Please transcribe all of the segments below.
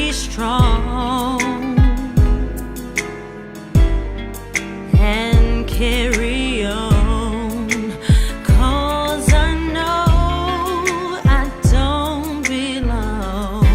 be strong and carry on, 'cause I know I don't belong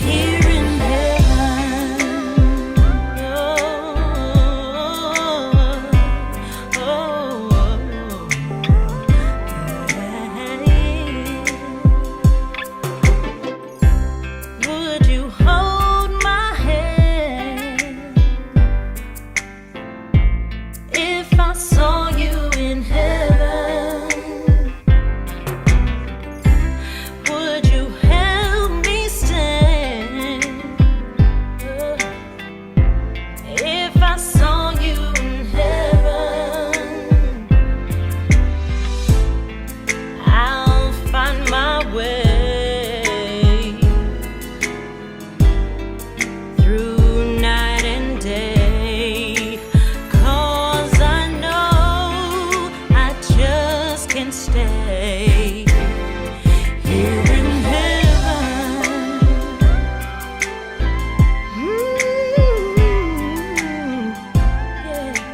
here in heaven. Would you hold my hand if I saw you in heaven? Would you help me stand if I saw you in heaven? I'll find my way through night and day, 'cause I know I just can't stay here in heaven.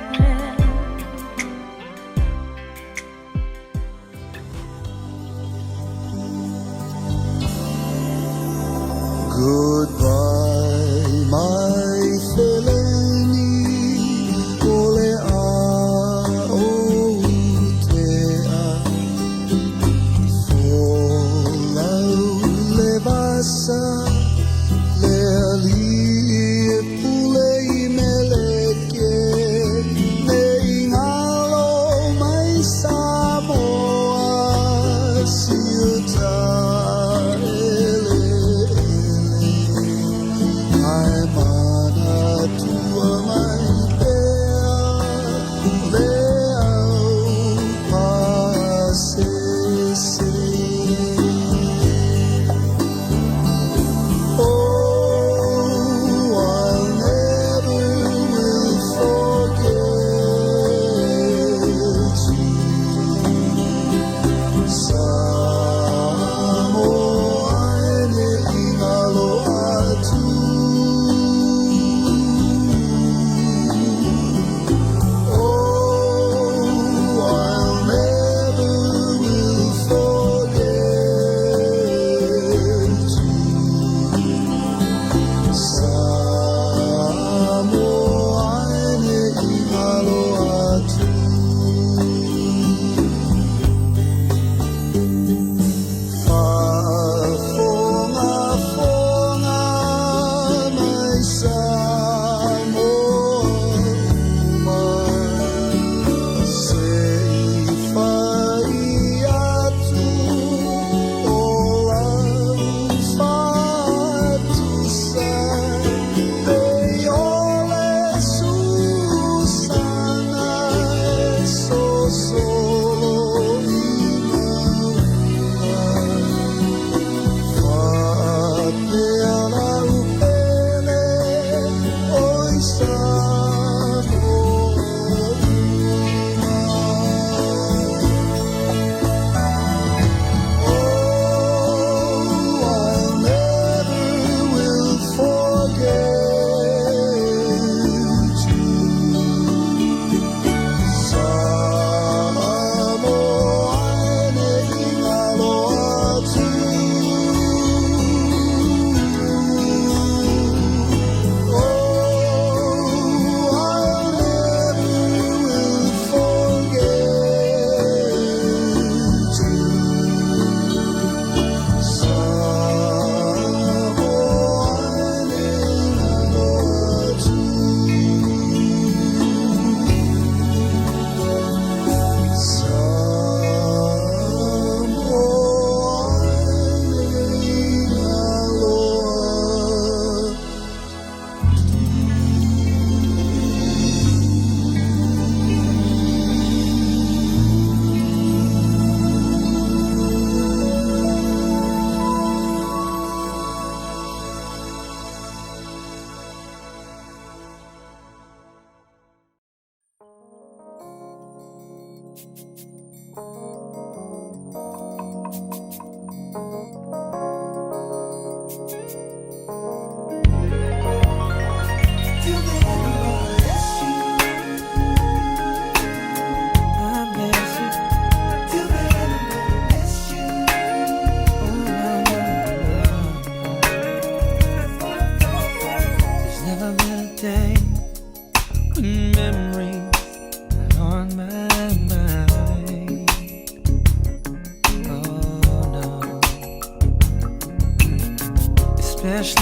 Yeah. Goodbye, my Feleni, ole autea, Feu'u levassa, pulei meleke, neingalo mai Samoa silta ele.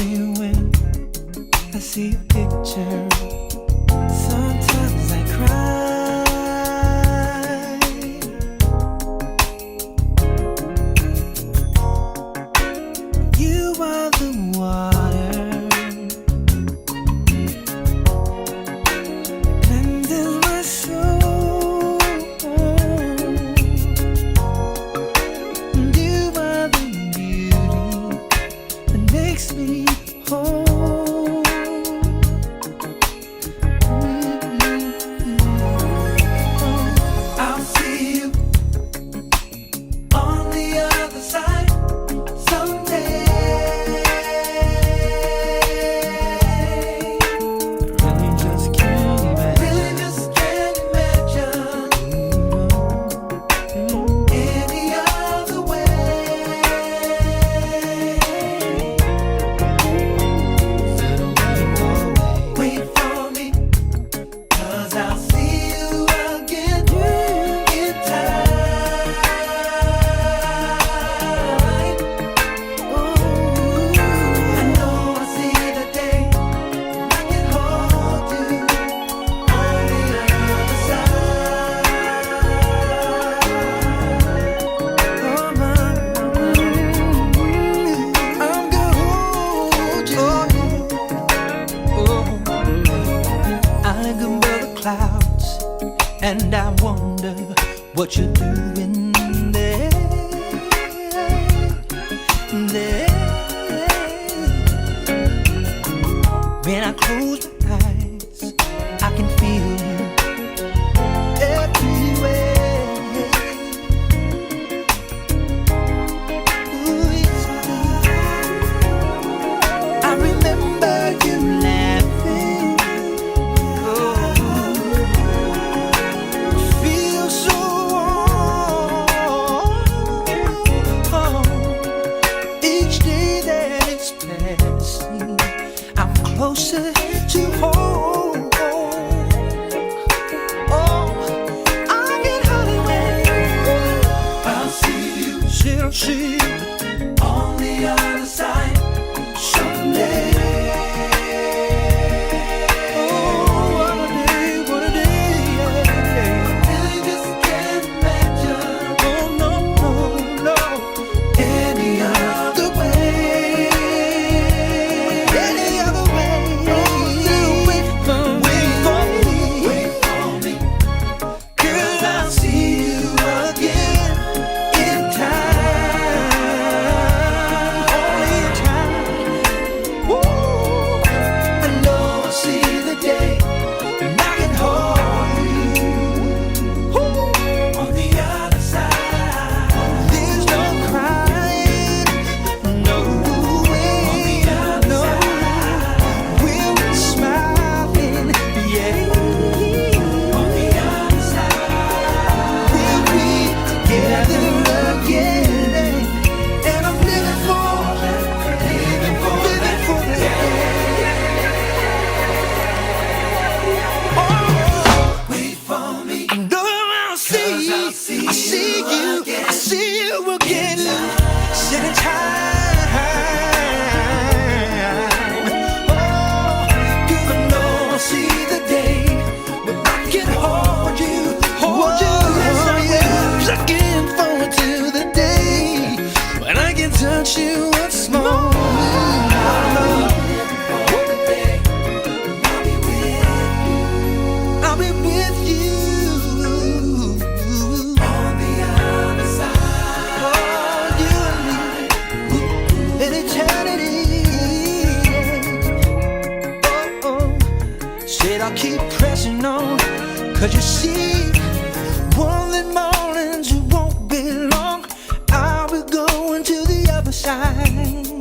feel when I see your picture. Sometimes I cry. You are the water cleanses my soul. You are the beauty that makes me whole. I'll see you on the other side someday. Really just can't imagine any other way. Wait for me, 'cause I'll see you again in time. I know I see the day I can hold you on the other side. Oh, I'm gonna hold you. I look above the clouds and I wonder what you're doing there. When I close my eyes, I can feel you everywhere. Ooh, yes, I do. I remember you laughing. Feel so warm. Each day that it's passing, I'm closer to home. Oh, I can hardly wait. I'll see you, see you on the other side someday. Oh, what a day, what a day, yeah. Really just can't imagine. Oh, no, no, no, any other way. Any other way. Wait for me. Wait for me. 'Cause I'll see you again in time. Only in time. Woo. I know I'll see the day when I can hold you on the other side. There's no crying, no way. On the other side, we'll be smiling, yeah. On the other side, we'll be together again. And I'm living for that day. Oh, wait for me. I know I'll see you. I see you. I see you again. Sitting time. Oh, 'cause I know I'll see the day when I can hold you. Yes, I will. Looking forward to the day when I can touch you once more. I'll be with you on the other side. Oh, you and me in eternity. Oh, oh. Said I'll keep pressing on, 'cause you see, one of the mornings it won't be long. I'll be going to the other side.